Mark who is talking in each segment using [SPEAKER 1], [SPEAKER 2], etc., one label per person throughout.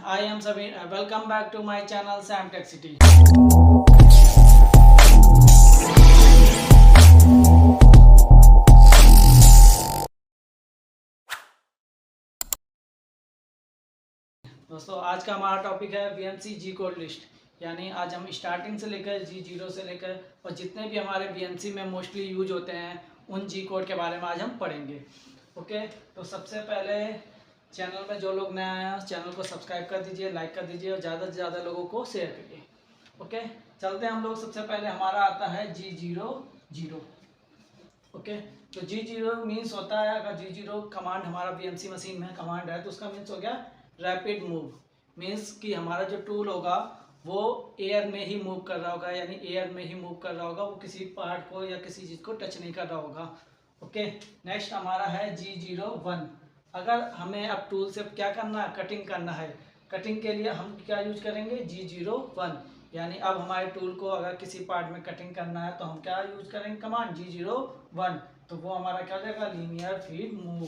[SPEAKER 1] I am Sabir. Welcome back to my channel Sam Tech City. दोस्तों आज का हमारा टॉपिक है VNC जी कोड लिस्ट। यानी आज हम स्टार्टिंग से लेकर G0 से लेकर और जितने भी हमारे VNC में मोस्टली यूज होते हैं उन जी कोड के बारे में आज हम पढ़ेंगे। ओके, तो सबसे पहले चैनल में जो लोग नए आए हैं चैनल को सब्सक्राइब कर दीजिए, लाइक कर दीजिए और ज़्यादा से ज़्यादा लोगों को शेयर करिए। ओके, चलते हैं हम लोग। सबसे पहले हमारा आता है G00। ओके, तो G0 मीन्स होता है, अगर G0 कमांड हमारा VNC मशीन में कमांड है तो उसका मीन्स हो गया रैपिड मूव। मीन्स कि हमारा जो टूल होगा वो एयर में ही मूव कर रहा होगा, यानी एयर में ही मूव कर रहा होगा, वो किसी पार्ट को या किसी चीज़ को टच नहीं कर रहा होगा। ओके, नेक्स्ट हमारा है G01। अगर हमें अब टूल से क्या करना है, कटिंग करना है। कटिंग के लिए हम क्या यूज करेंगे, G01। यानी अब हमारे टूल को अगर किसी पार्ट में कटिंग करना है तो हम क्या यूज करेंगे, कमांड G01। तो वो हमारा क्या हो जाएगा, लीनियर फीड मूव।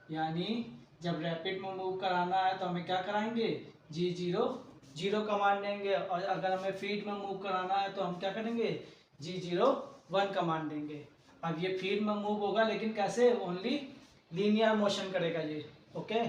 [SPEAKER 1] यानी जब रैपिड में मूव कराना है तो हमें क्या कराएंगे, G00 कमांड देंगे, और अगर हमें फीड में मूव कराना है तो हम क्या करेंगे, G01 कमांड देंगे। अब ये फीड में मूव होगा लेकिन कैसे, ओनली लीनियर मोशन करेगा ये। ओके,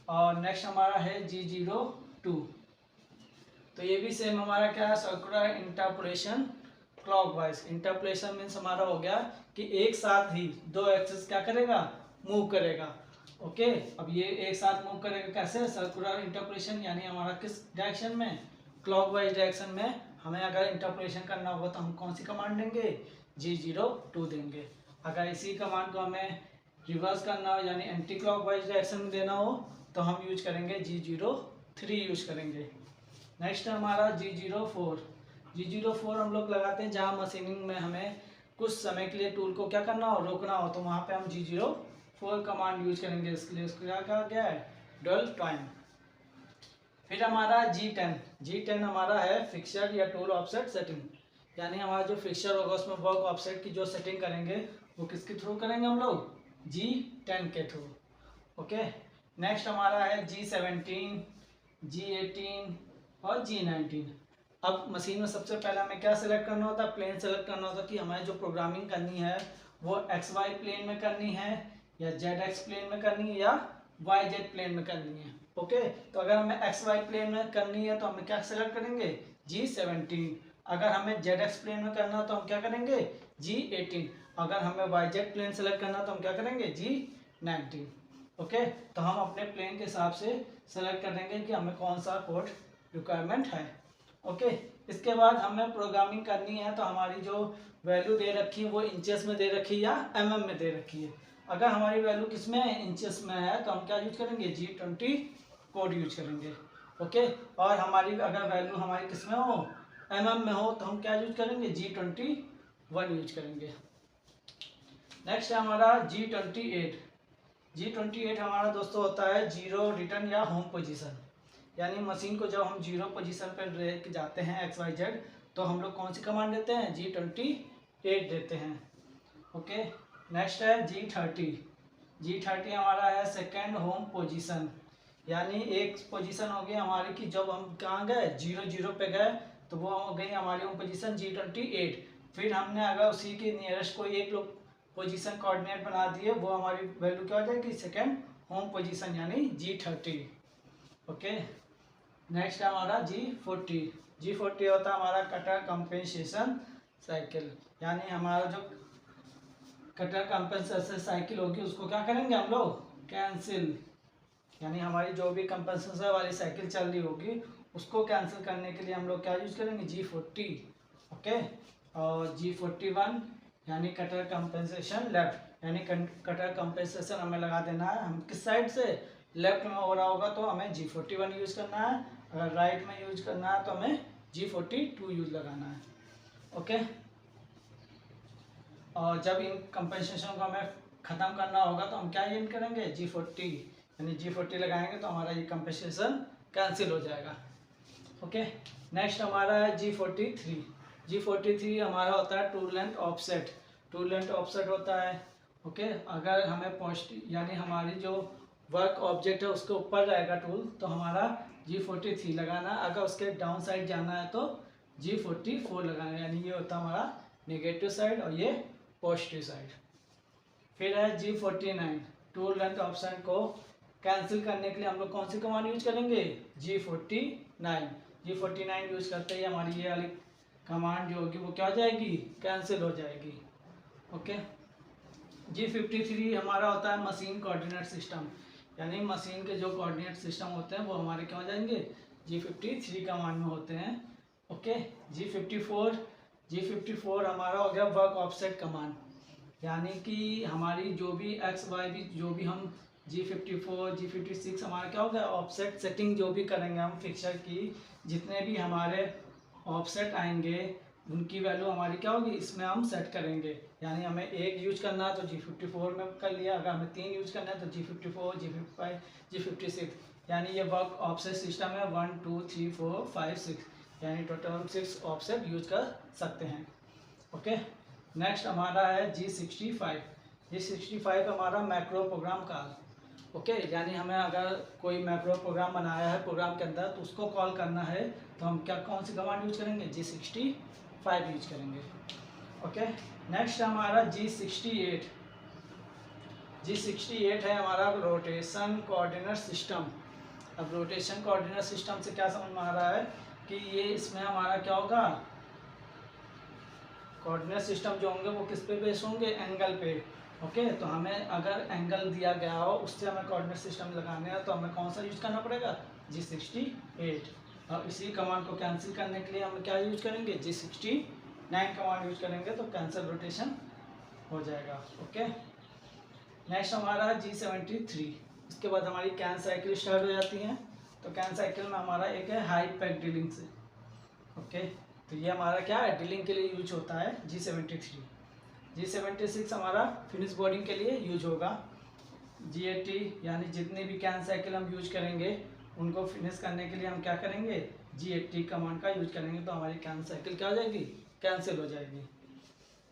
[SPEAKER 1] और नेक्स्ट हमारा है G02। तो ये भी सेम हमारा क्या है, circular interpolation clockwise. Interpolation means हमारा हो गया कि एक साथ ही दो एक्सिस क्या करेगा, मूव करेगा। ओके, अब ये एक साथ मूव करेगा कैसे, सर्कुलर इंटरपोलेशन। यानी हमारा किस डायरेक्शन में, क्लॉकवाइज डायरेक्शन में। हमें अगर इंटरपोलेशन करना होगा तो हम कौन सी कमांड देंगे, G02 देंगे। अगर इसी कमांड को हमें रिवर्स करना हो यानी एंटी क्लॉकवाइज डायरेक्शन में देना हो तो हम यूज करेंगे G03 यूज करेंगे। नेक्स्ट हमारा G04। G04 हम लोग लगाते हैं जहाँ मशीनिंग में हमें कुछ समय के लिए टूल को क्या करना हो, रोकना हो, तो वहाँ पे हम G04 कमांड यूज करेंगे। इसके लिए उसको क्या कहा गया है, डुअल टाइम। फिर हमारा G10 हमारा है फिक्सर या टूल ऑफसेट सेटिंग। यानी हमारा जो फिक्सर होगा उसमें वर्क ऑफसेट की जो सेटिंग करेंगे वो किसके थ्रू करेंगे, हम लोग G10 के थ्रू। ओके, नेक्स्ट हमारा है G17, G18 और G19। अब मशीन में सबसे पहले हमें क्या सेलेक्ट करना होता है, प्लेन सेलेक्ट करना होता है कि हमें जो प्रोग्रामिंग करनी है वो XY प्लेन में करनी है या ZX प्लेन में करनी है या YZ प्लेन में करनी है। ओके, तो अगर हमें XY प्लेन में करनी है तो हमें क्या सेलेक्ट करेंगे, G17। अगर हमें ZX प्लेन में करना है तो हम क्या करेंगे, G18। अगर हमें YZ प्लेन सेलेक्ट करना है तो हम क्या करेंगे, G19। ओके, तो हम अपने प्लेन के हिसाब से सेलेक्ट कर देंगे कि हमें कौन सा कोड रिक्वायरमेंट है। ओके, इसके बाद हमें प्रोग्रामिंग करनी है तो हमारी जो वैल्यू दे रखी है वो इंचेस में दे रखी है या mm में दे रखी है। अगर हमारी वैल्यू किस में है, इंचेस में है, तो हम क्या यूज करेंगे, G20 कोड यूज करेंगे। ओके, और हमारी अगर वैल्यू हमारी किस में हो, mm में हो, तो हम क्या यूज करेंगे, G21 यूज करेंगे। नेक्स्ट है हमारा G28 हमारा दोस्तों होता है जीरो रिटर्न या होम पोजीशन। यानी मशीन को जब हम जीरो पोजीशन पर लेके जाते हैं XYZ तो हम लोग कौन सी कमांड देते हैं, G28 देते हैं। ओके, नेक्स्ट है G30 हमारा है सेकेंड होम पोजीशन। यानी एक पोजीशन हो गई हमारी कि जब हम कहाँ गए, 0 पे गए तो वो हो गई हमारी होम पोजीशन G28। फिर हमने अगर उसी के नियरेस्ट कोई एक लोग पोजीशन कोऑर्डिनेट बना दिए, वो हमारी वैल्यू क्या हो जाएगी, सेकेंड होम पोजीशन यानी G30। ओके, नेक्स्ट है हमारा G40 होता है हमारा कटर कंपेंसेशन साइकिल। यानी हमारा जो कटर कंपेंसेशन साइकिल होगी उसको क्या करेंगे हम लोग, कैंसिल। यानी हमारी जो भी कंपेंसेशन वाली साइकिल चल रही होगी उसको कैंसिल करने के लिए हम लोग क्या यूज करेंगे, G40। ओके, और G41 यानी कटर कंपेंसेशन लेफ्ट। यानी कटर कंपेंसेशन हमें लगा देना है, हम किस साइड से, लेफ्ट में हो रहा होगा तो हमें G41 यूज करना है, अगर राइट में यूज करना है तो हमें G42 यूज लगाना है। ओके, और जब इन कंपेंसेशन को हमें ख़त्म करना होगा तो हम क्या यूज करेंगे, G40। यानी G40 लगाएंगे तो हमारा ये कंपेंसेशन कैंसिल हो जाएगा। ओके, नेक्स्ट हमारा है G43 हमारा होता है टूल लेंथ ऑफसेट होता है। ओके, अगर हमें पॉजिटिव यानी हमारी जो वर्क ऑब्जेक्ट है उसके ऊपर रहेगा टूल तो हमारा G43 लगाना, अगर उसके डाउन साइड जाना है तो G44 लगाना, यानी ये होता है हमारा नेगेटिव साइड और ये पॉजिटिव साइड। फिर है G49, टूल लेंथ ऑप्शन को कैंसिल करने के लिए हम लोग कौन सी कमांड यूज करेंगे, G49 यूज करते ही हमारी ये वाली कमांड जो होगी वो क्या हो जाएगी, कैंसिल हो जाएगी। ओके। G53 हमारा होता है मशीन कोऑर्डिनेट सिस्टम, यानी मशीन के जो कोऑर्डिनेट सिस्टम होते हैं वो हमारे क्या हो जाएंगे, G53 कमांड में होते हैं। ओके। G54 हमारा हो गया वर्क ऑफसेट कमांड, यानी कि हमारी जो भी एक्स वाई भी जो भी हम G54 G56 हमारा क्या हो गया, ऑफसेट सेटिंग जो भी करेंगे हम फिक्सर की, जितने भी हमारे ऑफसेट आएंगे उनकी वैल्यू हमारी क्या होगी, इसमें हम सेट करेंगे। यानी हमें एक यूज करना है तो G54 में कर लिया, अगर हमें 3 यूज करना है तो G54 G55 G56, यानी ये वर्क ऑफसेट सिस्टम है 1 2 3 4 5 6, यानी टोटल हम 6 ऑफसेट यूज कर सकते हैं। ओके। नेक्स्ट हमारा है G65 हमारा मैक्रो प्रोग्राम कॉल। ओके, यानी हमें अगर कोई मैक्रो प्रोग्राम बनाया है प्रोग्राम के अंदर तो उसको कॉल करना है तो हम क्या कौन सी कमांड यूज करेंगे, G65 यूज करेंगे। ओके। नेक्स्ट हमारा G68 है हमारा रोटेशन कोऑर्डिनेट सिस्टम। अब रोटेशन कोऑर्डिनेट सिस्टम से क्या समझ में आ रहा है कि ये इसमें हमारा क्या होगा, कोऑर्डिनेट सिस्टम जो होंगे वो किस पे बेस होंगे, एंगल पे। ओके। तो हमें अगर एंगल दिया गया हो उससे हमें कोऑर्डिनेट सिस्टम लगाने हैं तो हमें कौन सा यूज करना पड़ेगा, G68। और इसी कमांड को कैंसिल करने के लिए हम क्या यूज करेंगे, G69 कमांड यूज करेंगे तो कैंसिल रोटेशन हो जाएगा। ओके। नेक्स्ट हमारा है G73। इसके बाद हमारी कैन साइकिल स्टार्ट हो जाती है। तो कैन साइकिल में हमारा एक है हाई पैक ड्रिलिंग से। ओके। तो ये हमारा क्या है, ड्रिलिंग के लिए यूज होता है G73। G76 हमारा फिनिश बोर्डिंग के लिए यूज होगा। G80 यानी जितने भी कैन साइकिल हम यूज करेंगे उनको फिनिश करने के लिए हम क्या करेंगे, G80 कमांड का यूज करेंगे तो हमारी कैन साइकिल क्या हो जाएगी, कैंसिल हो जाएगी।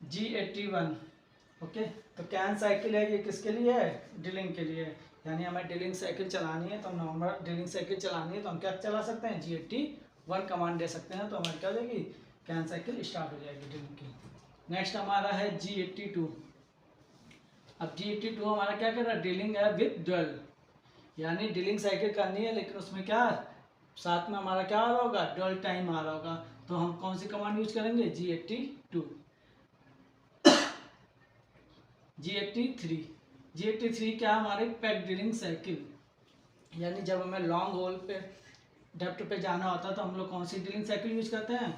[SPEAKER 1] G81। ओके। तो कैन साइकिल है ये किसके लिए है, ड्रिलिंग के लिए, यानी हमें ड्रिलिंग साइकिल चलानी है तो हम नॉर्मल ड्रिलिंग साइकिल चलानी है तो हम क्या चला सकते हैं, G81 कमांड दे सकते हैं तो हमारी क्या हो जाएगी, कैन साइकिल स्टार्ट हो जाएगी ड्रिलिंग की। नेक्स्ट हमारा है G82। अब G82 हमारा क्या कर रहा है, ड्रिलिंग है विद ड्वेल, यानी ड्रिलिंग साइकिल करनी है लेकिन उसमें क्या साथ में हमारा क्या आ रहा होगा, ड्वेल टाइम आ रहा होगा। तो हम कौन सी कमांड यूज करेंगे, G83। G83 क्या हमारे पैक ड्रिलिंग साइकिल, यानी जब हमें लॉन्ग होल पे डेप्थ पे जाना होता है तो हम लोग कौन सी ड्रिलिंग साइकिल यूज करते हैं,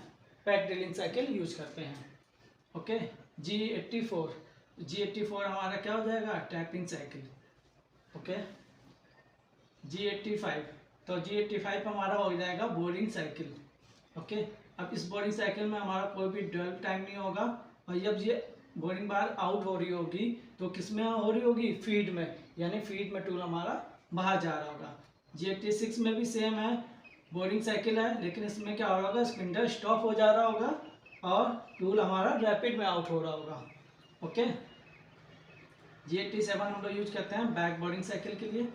[SPEAKER 1] पैक ड्रिलिंग साइकिल यूज करते हैं। ओके। G84 हमारा क्या हो जाएगा, टैपिंग साइकिल। ओके। G85 तो G85 हमारा हो जाएगा बोरिंग साइकिल। ओके। अब इस बोरिंग साइकिल में हमारा कोई भी ड्वेल टाइम नहीं होगा और जब ये बोरिंग बार आउट हो रही होगी तो किस में हो रही होगी, फीड में, यानी फीड में टूल हमारा बाहर जा रहा होगा। G86 में भी सेम है, बोरिंग साइकिल है लेकिन इसमें क्या हो रहा होगा, स्पिंडल स्टॉप हो जा रहा होगा और टूल हमारा रैपिड में आउट हो रहा होगा। ओके। G87 हम लोग यूज करते हैं बैक बोरिंग साइकिल के लिए।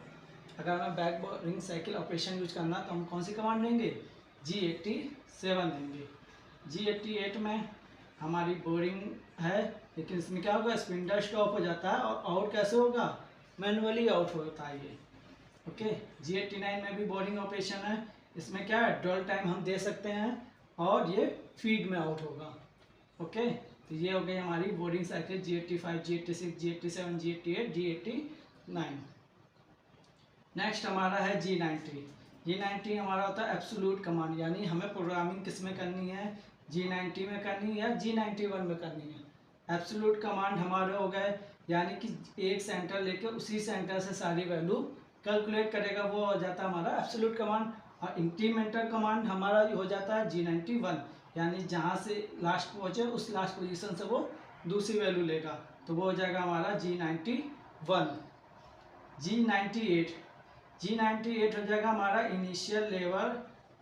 [SPEAKER 1] अगर हमें back boring cycle operation use करना तो हम कौन सी कमांड देंगे, G87 देंगे। G88 में हमारी बोरिंग है लेकिन इसमें क्या होगा, स्पिंडल स्टॉप हो जाता है और आउट कैसे होगा, मैनुअली आउट होता है ये। ओके। G89 में भी बोरिंग ऑपरेशन है, इसमें क्या है, ड्वेल टाइम हम दे सकते हैं और ये फीड में आउट होगा। ओके। तो ये हो गई हमारी boring cycle G85 G86 G87 G88 G89। Next हमारा है G90 हमारा होता है एब्सोल्यूट कमांड, यानी हमें प्रोग्रामिंग किस में करनी है, G90 में करनी है या G91 में करनी है। एब्सोल्यूट कमांड हमारे हो गए, यानी कि एक सेंटर लेकर उसी सेंटर से सारी वैल्यू कैलकुलेट करेगा, वो हो जाता है हमारा एब्सोल्यूट कमांड। और इंक्रीमेंटल कमांड हमारा हो जाता है G91, यानी जहाँ से लास्ट पहुँचे उस लास्ट पोजीशन से वो दूसरी वैल्यू लेगा, तो वो हो जाएगा हमारा G91। G98 हो जाएगा हमारा इनिशियल लेवल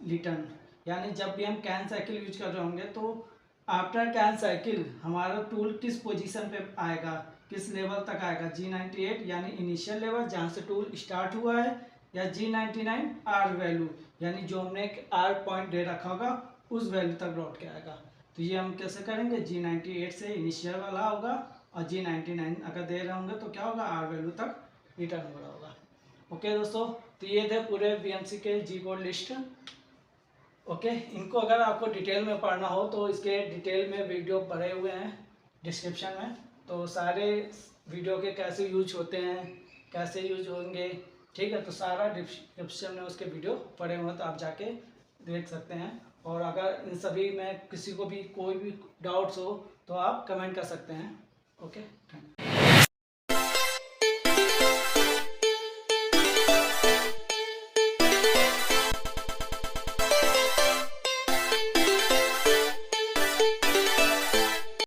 [SPEAKER 1] रिटर्न, यानी जब भी हम कैन साइकिल यूज कर रहे होंगे तो आफ्टर कैन साइकिल हमारा टूल किस पोजीशन पे आएगा, किस लेवल तक आएगा, G98 यानी इनिशियल लेवल जहाँ से टूल स्टार्ट हुआ है, या G99 आर वैल्यू यानी जो हमने एक आर पॉइंट दे रखा होगा उस वैल्यू तक लौट के आएगा। तो ये हम कैसे करेंगे, G98 से इनिशियल वाला होगा और G99 अगर दे रहे होंगे तो क्या होगा, आर वैल्यू तक रिटर्न हो रहा होगा। ओके दोस्तों, तो ये थे पूरे BMC के जी कोड लिस्ट। ओके, इनको अगर आपको डिटेल में पढ़ना हो तो इसके डिटेल में वीडियो भरे हुए हैं डिस्क्रिप्शन में, तो सारे वीडियो के कैसे यूज होते हैं, कैसे यूज होंगे, ठीक है, तो सारा डिस्क्रिप्शन में उसके वीडियो पड़े हुए हैं, तो आप जाके देख सकते हैं। और अगर इन सभी में किसी को भी कोई भी डाउट्स हो तो आप कमेंट कर सकते हैं। Okay, thank you.